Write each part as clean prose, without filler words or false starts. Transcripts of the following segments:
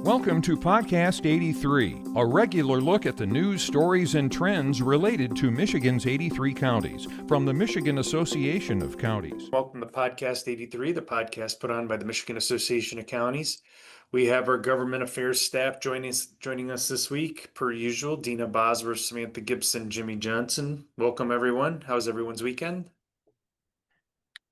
Welcome to Podcast 83, a regular look at the news, stories, and trends related to Michigan's 83 counties from the Michigan Association of Counties. Welcome to Podcast 83, the podcast put on by the Michigan Association of Counties. We have our government affairs staff joining us this week, per usual. Deena, Bosworth, Samantha, Gibson, Jimmy Johnson. Welcome, everyone. How's everyone's weekend?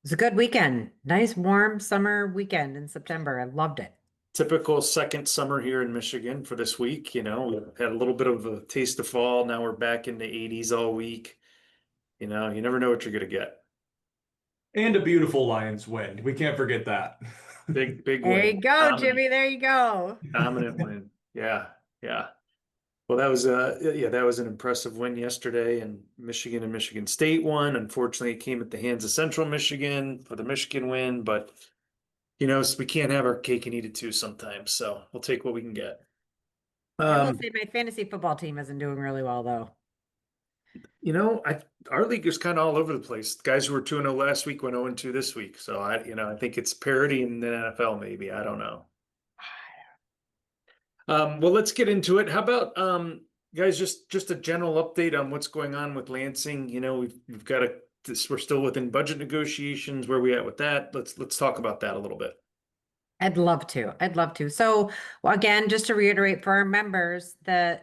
It's a good weekend. Nice, warm summer weekend in September. I loved it. Typical second summer here in Michigan for this week. You know, we had a little bit of a taste of fall. Now we're back in the 80s all week. You know, you never know what you're going to get. And a beautiful lion's wind. We can't forget that. Big There win. you go, Jimmy. There you go. Dominant win. Yeah. Well, that was an impressive win yesterday, and Michigan State won. Unfortunately, it came at the hands of Central Michigan for the Michigan win, but you know, we can't have our cake and eat it too sometimes. So we'll take what we can get. I will say my fantasy football team isn't doing really well though. You know, our league is kind of all over the place. The guys who were 2-0 last week went 0-2 this week. So I think it's parity in the NFL, maybe. I don't know. Well, let's get into it. How about guys, just a general update on what's going on with Lansing. You know, we've got we're still within budget negotiations. Where are we at with that? Let's talk about that a little bit. I'd love to. So again, just to reiterate for our members, the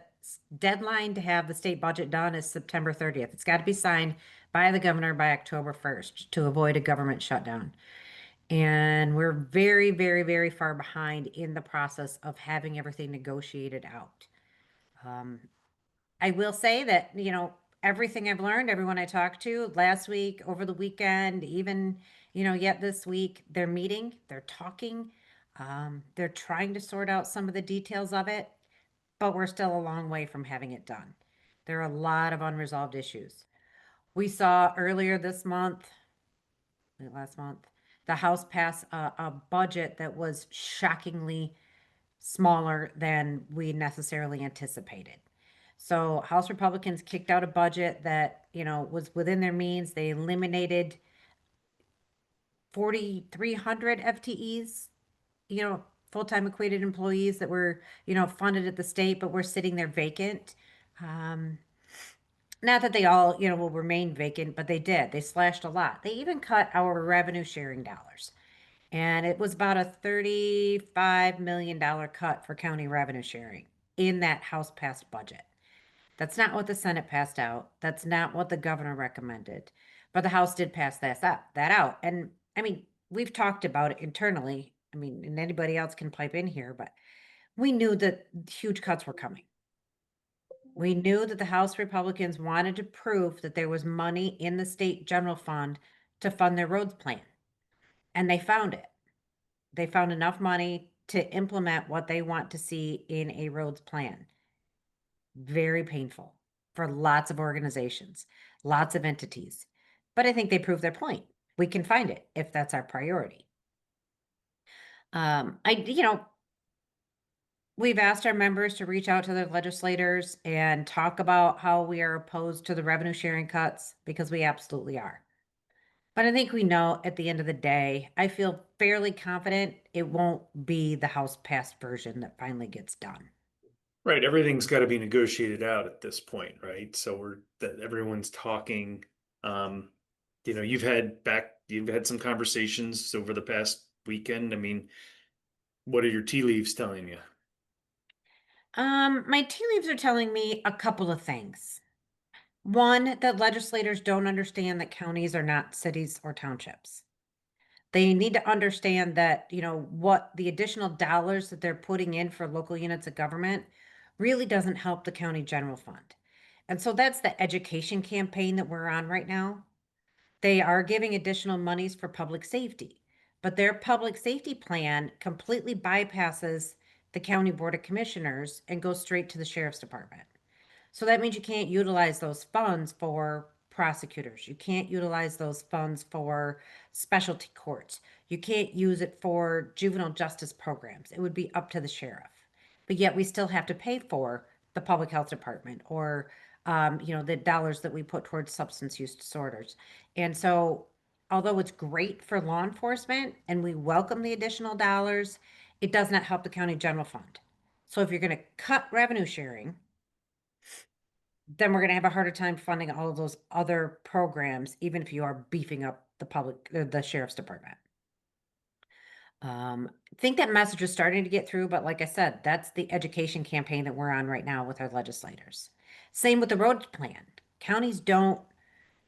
deadline to have the state budget done is September 30th. It's got to be signed by the governor by October 1st to avoid a government shutdown. And we're very, very, very far behind in the process of having everything negotiated out. I will say that, you know, everything I've learned, everyone I talked to last week, over the weekend, even, you know, yet this week, they're meeting, they're talking, they're trying to sort out some of the details of it, but we're still a long way from having it done. There are a lot of unresolved issues. We saw earlier this month, last month, the House pass a budget that was shockingly smaller than we necessarily anticipated. So House Republicans kicked out a budget that, you know, was within their means. They eliminated 4,300 FTEs, you know, full-time equated employees that were, you know, funded at the state, but were sitting there vacant. Not that they all, you know, will remain vacant, but they did. They slashed a lot. They even cut our revenue sharing dollars. And it was about a $35 million cut for county revenue sharing in that House passed budget. That's not what the Senate passed out. That's not what the governor recommended. But the House did pass that out. And I mean, we've talked about it internally. I mean, and anybody else can pipe in here, but we knew that huge cuts were coming. We knew that the House Republicans wanted to prove that there was money in the state general fund to fund their roads plan. And they found it. They found enough money to implement what they want to see in a roads plan. Very painful for lots of organizations, lots of entities. But I think they proved their point. We can find it if that's our priority. We've asked our members to reach out to their legislators and talk about how we are opposed to the revenue sharing cuts, because we absolutely are. But I think we know at the end of the day, I feel fairly confident it won't be the House passed version that finally gets done. Right. Everything's got to be negotiated out at this point, right? So everyone's talking. You know, you've had some conversations over the past weekend. I mean, what are your tea leaves telling you? My tea leaves are telling me a couple of things. One, that legislators don't understand that counties are not cities or townships. They need to understand that, you know, what the additional dollars that they're putting in for local units of government really doesn't help the county general fund. And so that's the education campaign that we're on right now. They are giving additional monies for public safety, but their public safety plan completely bypasses the county board of commissioners and goes straight to the sheriff's department. So that means you can't utilize those funds for prosecutors. You can't utilize those funds for specialty courts. You can't use it for juvenile justice programs. It would be up to the sheriff. But yet we still have to pay for the public health department or, the dollars that we put towards substance use disorders. And so although it's great for law enforcement and we welcome the additional dollars, it does not help the county general fund. So if you're going to cut revenue sharing, then we're going to have a harder time funding all of those other programs, even if you are beefing up the sheriff's department. I think that message is starting to get through, but like I said, that's the education campaign that we're on right now with our legislators. Same with the road plan. Counties don't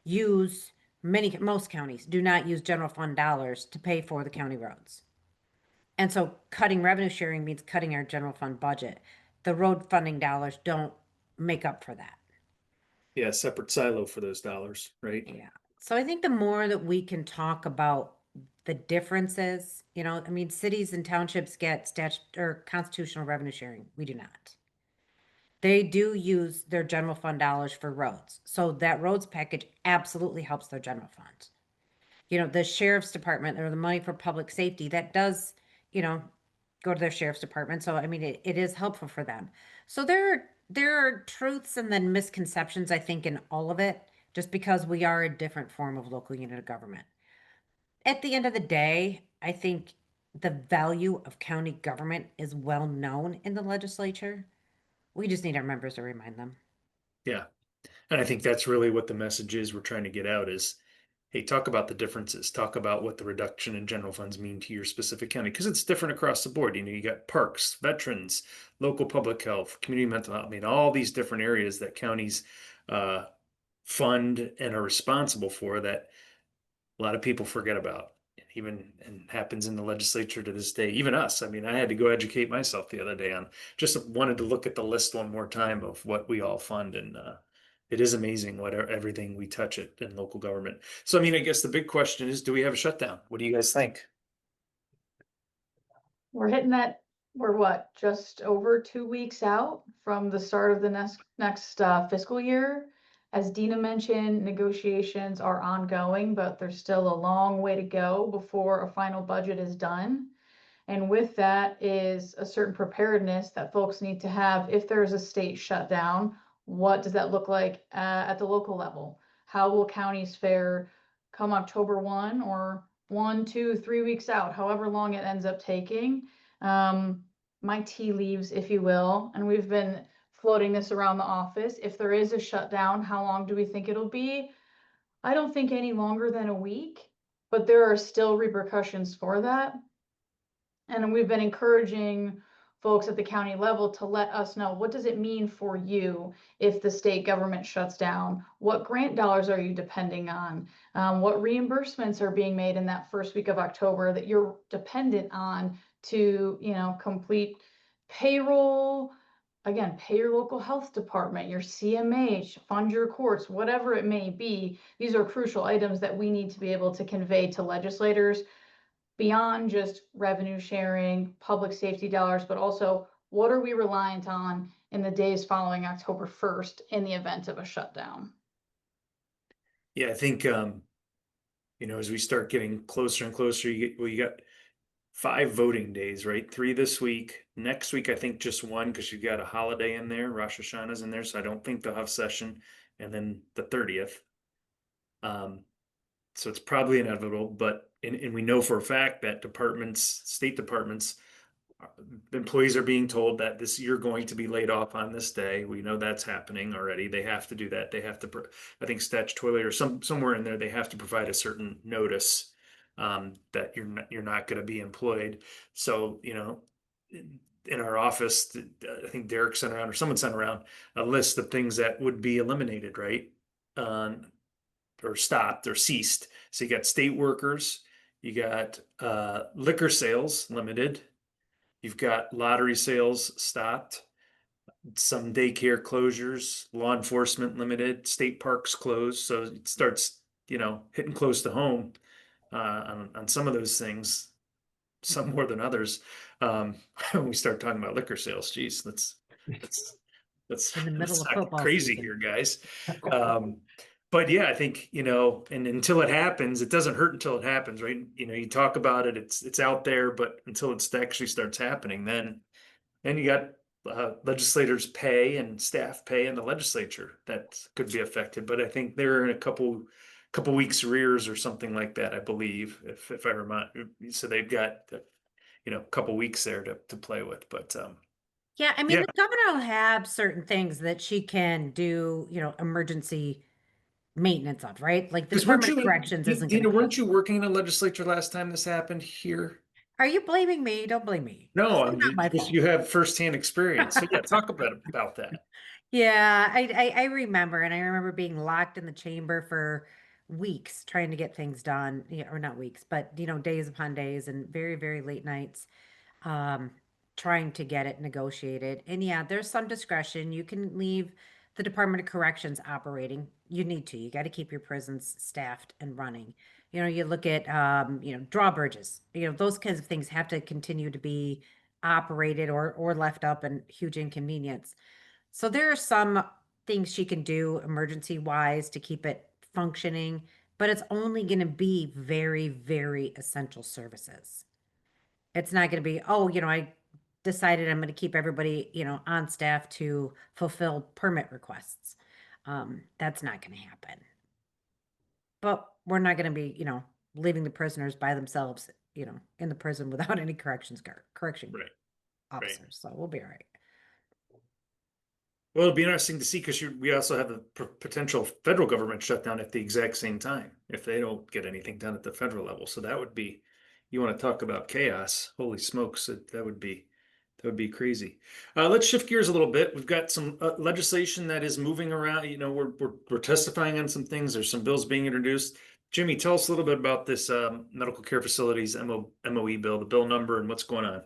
use, most counties do not use general fund dollars to pay for the county roads. And so cutting revenue sharing means cutting our general fund budget. The road funding dollars don't make up for that. Yeah, separate silo for those dollars, right? Yeah. So I think the more that we can talk about the differences, I mean, cities and townships get or constitutional revenue sharing. We do not. They do use their general fund dollars for roads. So that roads package absolutely helps their general fund. The sheriff's department or the money for public safety, that does, go to their sheriff's department. So, I mean, it is helpful for them. So there are truths and then misconceptions, I think, in all of it, just because we are a different form of local unit of government. At the end of the day, I think the value of county government is well known in the legislature. We just need our members to remind them. Yeah. And I think that's really what the message is we're trying to get out is, hey, talk about the differences, talk about what the reduction in general funds mean to your specific county, because it's different across the board. You got parks, veterans, local public health, community mental health. I mean, all these different areas that counties fund and are responsible for that a lot of people forget about. And happens in the legislature to this day, even us. I mean, I had to go educate myself the other day on, just wanted to look at the list one more time of what we all fund, and it is amazing what everything we touch it in local government. So I mean, I guess the big question is, do we have a shutdown? What do you guys think? We're hitting that, we're what, just over 2 weeks out from the start of the next fiscal year. As Deena mentioned, negotiations are ongoing, but there's still a long way to go before a final budget is done. And with that is a certain preparedness that folks need to have if there's a state shutdown. What does that look like at the local level? How will counties fare come October 1 or 1, 2, 3 weeks out, however long it ends up taking? My tea leaves, if you will, and we've been floating this around the office. If there is a shutdown, how long do we think it'll be? I don't think any longer than a week, but there are still repercussions for that. And we've been encouraging folks at the county level to let us know, what does it mean for you if the state government shuts down? What grant dollars are you depending on? What reimbursements are being made in that first week of October that you're dependent on to, complete payroll? Again, pay your local health department, your CMH, fund your courts, whatever it may be. These are crucial items that we need to be able to convey to legislators beyond just revenue sharing, public safety dollars, but also what are we reliant on in the days following October 1st in the event of a shutdown? Yeah, I think as we start getting closer and closer, you got 5 voting days, right? 3 this week. Next week, I think just 1, because you've got a holiday in there. Rosh Hashanah's in there, so I don't think they'll have session. And then the 30th. So it's probably inevitable, but and we know for a fact that state departments, employees are being told that you're going to be laid off on this day. We know that's happening already. They have to do that. They have to, I think statutorily or somewhere in there, they have to provide a certain notice that you're not going to be employed. So in our office, I think Derek sent around or someone sent around a list of things that would be eliminated, right? Or stopped or ceased. So you got state workers, you got liquor sales limited, you've got lottery sales stopped, some daycare closures, law enforcement limited, state parks closed. So it starts, hitting close to home on some of those things, some more than others. When we start talking about liquor sales, geez, that's In the middle of not football crazy season. here, guys. But yeah, I think, and until it happens, it doesn't hurt until it happens, right? You talk about it, it's out there, but until it actually starts happening, then you got legislators' pay and staff pay in the legislature that could be affected. But I think they're in a couple weeks arrears or something like that, I believe, if I remind. So they've got a couple weeks there to play with. But Yeah, I mean, Yeah. the governor will have certain things that she can do, emergency maintenance of, right? Like the Because weren't Department you, of Corrections isn't going Dina, to weren't cover. you working in a legislature last time this happened here? Are you blaming me? Don't blame me. No, It's I'm not my just, fault. you have firsthand experience. So yeah, talk about that. Yeah, I remember, and I remember being locked in the chamber for weeks trying to get things done, or not weeks, but days upon days and very, very late nights, um, trying to get it negotiated. And yeah, there's some discretion. You can leave the Department of Corrections operating. You need to. You got to keep your prisons staffed and running. You look at drawbridges. Those kinds of things have to continue to be operated or left up and huge inconvenience. So there are some things she can do emergency wise to keep it functioning, but it's only going to be very, very essential services. It's not going to be, oh, I decided I'm going to keep everybody, on staff to fulfill permit requests. That's not going to happen. But we're not going to be, leaving the prisoners by themselves, in the prison without any correction Right, right. officers. So we'll be all right. Well, it'll be interesting to see because we also have a potential federal government shutdown at the exact same time if they don't get anything done at the federal level. So that would be, you want to talk about chaos? Holy smokes, that would be crazy. Let's shift gears a little bit. We've got some legislation that is moving around. We're testifying on some things. There's some bills being introduced. Jimmy, tell us a little bit about this medical care facilities MOE bill, the bill number, and what's going on.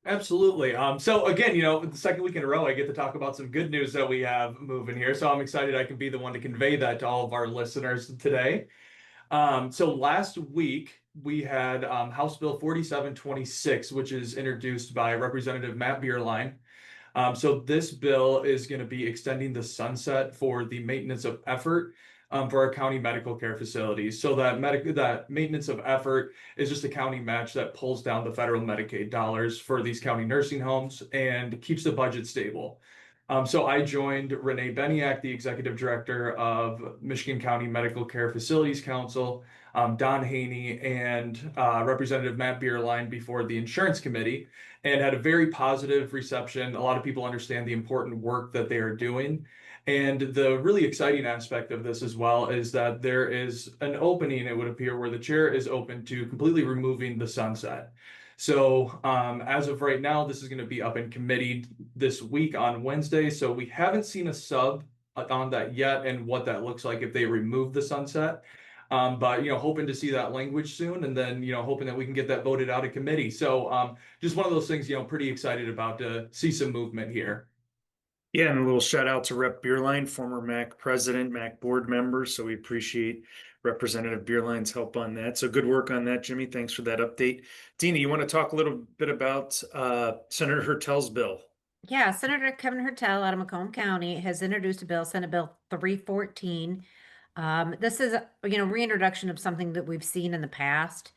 Absolutely. So again, the second week in a row, I get to talk about some good news that we have moving here. So I'm excited I can be the one to convey that to all of our listeners today. So last week we had House Bill 4726, which is introduced by Representative Matt Bierlein. So this bill is going to be extending the sunset for the maintenance of effort for our county medical care facilities. So that maintenance of effort is just a county match that pulls down the federal Medicaid dollars for these county nursing homes and keeps the budget stable. So I joined Renee Beniak, the executive director of Michigan County Medical Care Facilities Council, Don Haney, and Representative Matt Bierlein before the insurance committee, and had a very positive reception. A lot of people understand the important work that they are doing. And the really exciting aspect of this as well is that there is an opening, it would appear, where the chair is open to completely removing the sunset. So as of right now, this is going to be up in committee this week on Wednesday. So we haven't seen a sub on that yet and what that looks like if they remove the sunset. But hoping to see that language soon, and then hoping that we can get that voted out of committee. So just one of those things, pretty excited about to see some movement here. Yeah, and a little shout out to Rep. Bierlein, former MAC president, MAC board member. So we appreciate Representative Bierlein's help on that. So good work on that, Jimmy. Thanks for that update. Deena, you want to talk a little bit about Senator Hertel's bill? Yeah, Senator Kevin Hertel out of Macomb County has introduced a bill, Senate Bill 314. This is, reintroduction of something that we've seen in the past.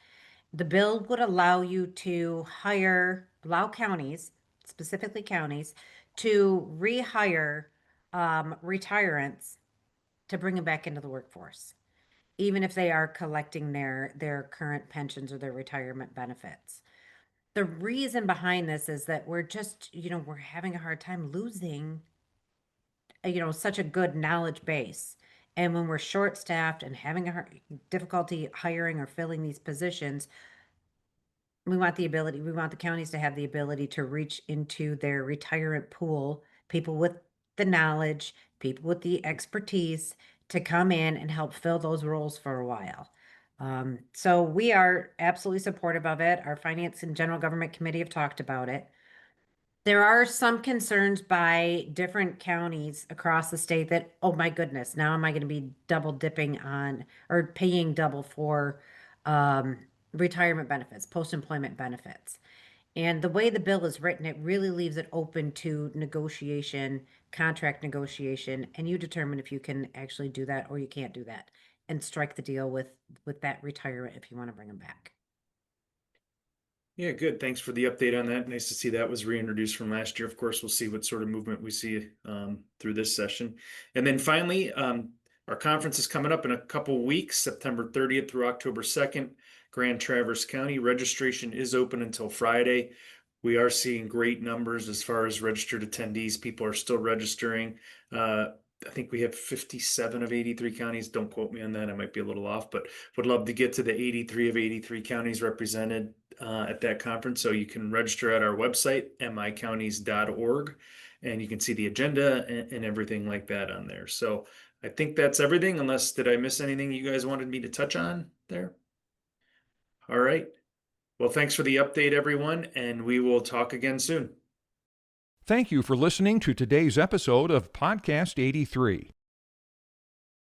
The bill would allow you to allow counties, specifically counties, to rehire retirants to bring them back into the workforce, even if they are collecting their current pensions or their retirement benefits. The reason behind this is that we're just, we're having a hard time losing, such a good knowledge base. And when we're short-staffed and having difficulty hiring or filling these positions, we want the counties to have the ability to reach into their retirement pool, people with the knowledge, people with the expertise to come in and help fill those roles for a while. So we are absolutely supportive of it. Our Finance and General Government Committee have talked about it. There are some concerns by different counties across the state that, oh my goodness, now am I going to be double dipping on or paying double for retirement benefits, post-employment benefits? And the way the bill is written, it really leaves it open to negotiation, contract negotiation, and you determine if you can actually do that or you can't do that and strike the deal with that retirement if you want to bring them back. Yeah, good. Thanks for the update on that. Nice to see that was reintroduced from last year. Of course, we'll see what sort of movement we see through this session. And then finally, our conference is coming up in a couple weeks, September 30th through October 2nd, Grand Traverse County. Registration is open until Friday. We are seeing great numbers as far as registered attendees. People are still registering. I think we have 57 of 83 counties. Don't quote me on that. I might be a little off, but would love to get to the 83 of 83 counties represented at that conference. So you can register at our website, micounties.org, and you can see the agenda and everything like that on there. So I think that's everything, unless did I miss anything you guys wanted me to touch on there? All right. Well, thanks for the update, everyone, and we will talk again soon. Thank you for listening to today's episode of Podcast 83.